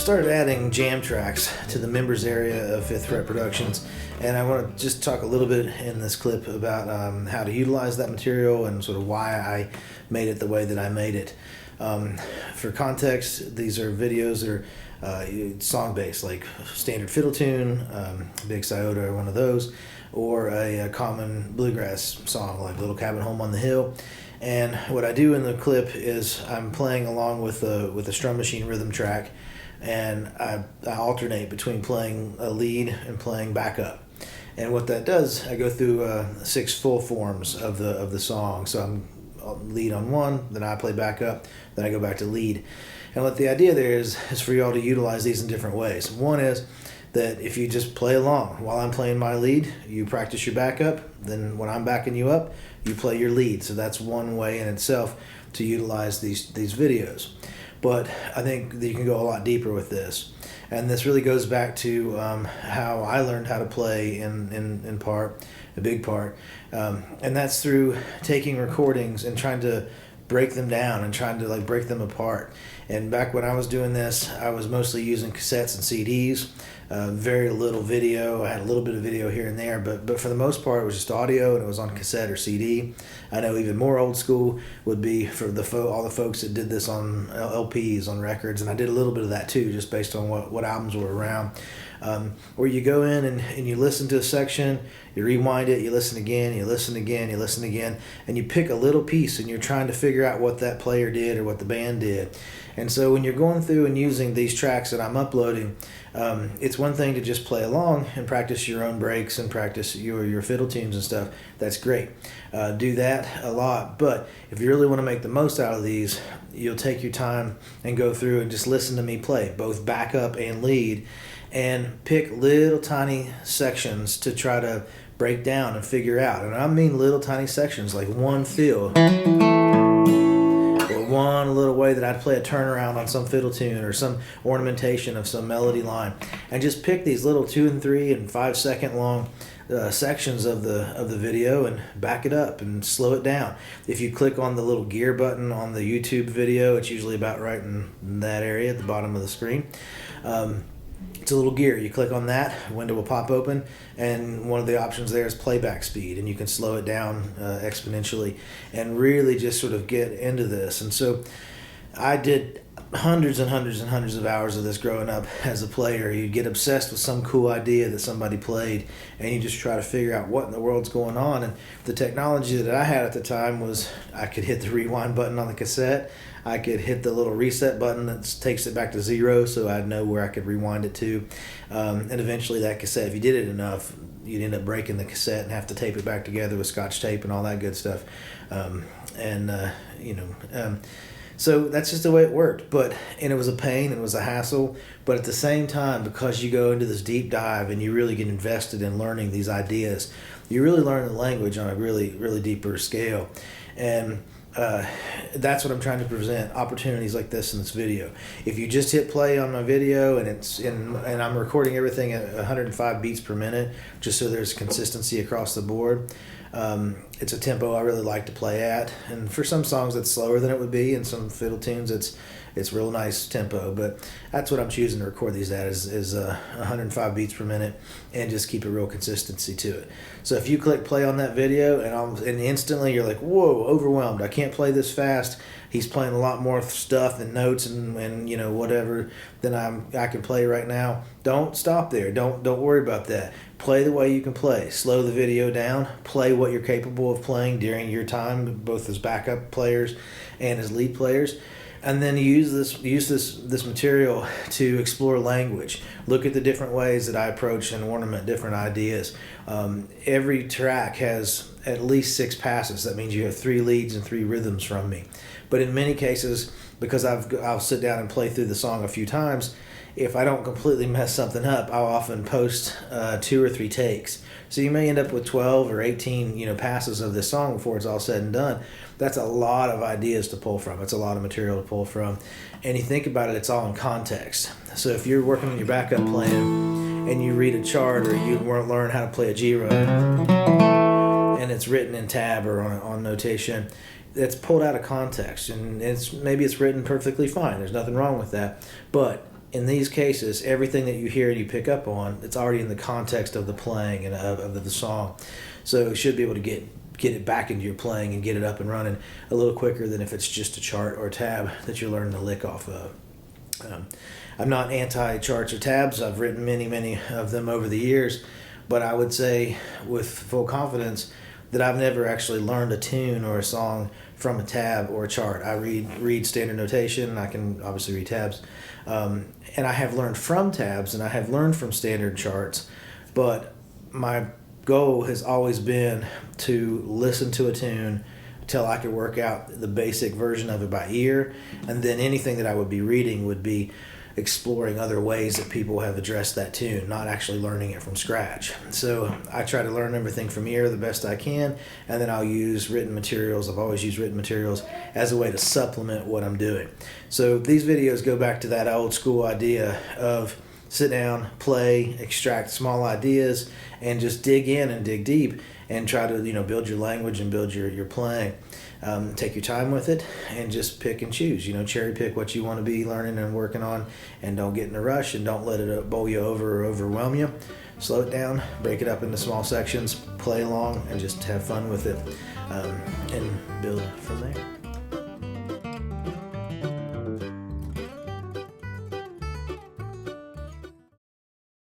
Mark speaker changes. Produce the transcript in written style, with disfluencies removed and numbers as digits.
Speaker 1: started adding jam tracks to the members area of Fifth Fret Productions, and I want to just talk a little bit in this clip about how to utilize that material and sort of why I made it the way that I made it. For context, these are videos that are song-based, like standard fiddle tune, Big Scioto, one of those, or a common bluegrass song like Little Cabin Home on the Hill. And what I do in the clip is I'm playing along with a strum machine rhythm track, and I alternate between playing a lead and playing backup. And what that does, I go through 6 full forms of the song. So I'm lead on one, then I play backup, then I go back to lead. And what the idea there is for you all to utilize these in different ways. One is that if you just play along while I'm playing my lead, you practice your backup, then when I'm backing you up, you play your lead. So that's one way in itself to utilize these videos. But I think that you can go a lot deeper with this. And this really goes back to how I learned how to play in part, a big part. And that's through taking recordings and trying to break them down and trying to break them apart. And back when I was doing this, I was mostly using cassettes and CDs, very little video. I had a little bit of video here and there, but for the most part, it was just audio, and it was on cassette or CD. I know even more old school would be for all the folks that did this on LPs, on records, and I did a little bit of that too, just based on what albums were around. Where you go in and you listen to a section, you rewind it, you listen again, you listen again, you listen again, and you pick a little piece and you're trying to figure out what that player did or what the band did. And so when you're going through and using these tracks that I'm uploading, it's one thing to just play along and practice your own breaks and practice your fiddle tunes and stuff. That's great. Do that a lot. But if you really want to make the most out of these, you'll take your time and go through and just listen to me play, both backup and lead, and pick little tiny sections to try to break down and figure out. And I mean little tiny sections, like one feel, or one little way that I'd play a turnaround on some fiddle tune or some ornamentation of some melody line. And just pick these little 2 and 3 and 5 second long sections of the video and back it up and slow it down. If you click on the little gear button on the YouTube video, it's usually about right in that area at the bottom of the screen. It's a little gear. You click on that, a window will pop open, and one of the options there is playback speed, and you can slow it down exponentially and really just sort of get into this. And so I did hundreds and hundreds and hundreds of hours of this growing up as a player. You get obsessed with some cool idea that somebody played, and you just try to figure out what in the world's going on. And the technology that I had at the time was I could hit the rewind button on the cassette. I could hit the little reset button that takes it back to 0, so I'd know where I could rewind it to. And eventually that cassette, if you did it enough, you'd end up breaking the cassette and have to tape it back together with Scotch tape and all that good stuff. So that's just the way it worked. And it was a pain, and it was a hassle. But at the same time, because you go into this deep dive and you really get invested in learning these ideas, you really learn the language on a really, really deeper scale. And that's what I'm trying to present, opportunities like this in this video. If you just hit play on my video and I'm recording everything at 105 beats per minute, just so there's consistency across the board. It's a tempo I really like to play at, and for some songs it's slower than it would be, and some fiddle tunes it's real nice tempo, but that's what I'm choosing to record these at is 105 beats per minute, and just keep a real consistency to it. So if you click play on that video and instantly you're like, whoa, overwhelmed, I can't play this fast, he's playing a lot more stuff and notes and whatever than I can play right now, don't stop there. Don't worry about that. Play the way you can play. Slow the video down. Play what you're capable of playing during your time, both as backup players and as lead players. And then use this material to explore language. Look at the different ways that I approach and ornament different ideas. Every track has at least 6 passes. That means you have 3 leads and 3 rhythms from me. But in many cases, because I'll sit down and play through the song a few times, if I don't completely mess something up, I'll often post 2 or 3 takes. So you may end up with 12 or 18, passes of this song before it's all said and done. That's a lot of ideas to pull from. It's a lot of material to pull from. And you think about it, it's all in context. So if you're working on your backup plan and you read a chart, or you learn how to play a G-Row, and it's written in tab or on notation, it's pulled out of context, and maybe it's written perfectly fine. There's nothing wrong with that. But in these cases, everything that you hear and you pick up on, it's already in the context of the playing and of the song. So you should be able to get it back into your playing and get it up and running a little quicker than if it's just a chart or a tab that you're learning to lick off of. I'm not anti-charts or tabs. I've written many of them over the years, but I would say with full confidence that I've never actually learned a tune or a song from a tab or a chart. I read standard notation. I can obviously read tabs, and I have learned from tabs and I have learned from standard charts, but my goal has always been to listen to a tune till I could work out the basic version of it by ear, and then anything that I would be reading would be exploring other ways that people have addressed that tune, not actually learning it from scratch. So I try to learn everything from ear the best I can, and then I'll use written materials. I've always used written materials as a way to supplement what I'm doing. So these videos go back to that old school idea of sit down, play, extract small ideas, and just dig in and dig deep and try to build your language and build your playing. Take your time with it and just pick and choose. Cherry pick what you want to be learning and working on, and don't get in a rush and don't let it bowl you over or overwhelm you. Slow it down, break it up into small sections, play along, and just have fun with it, and build from there.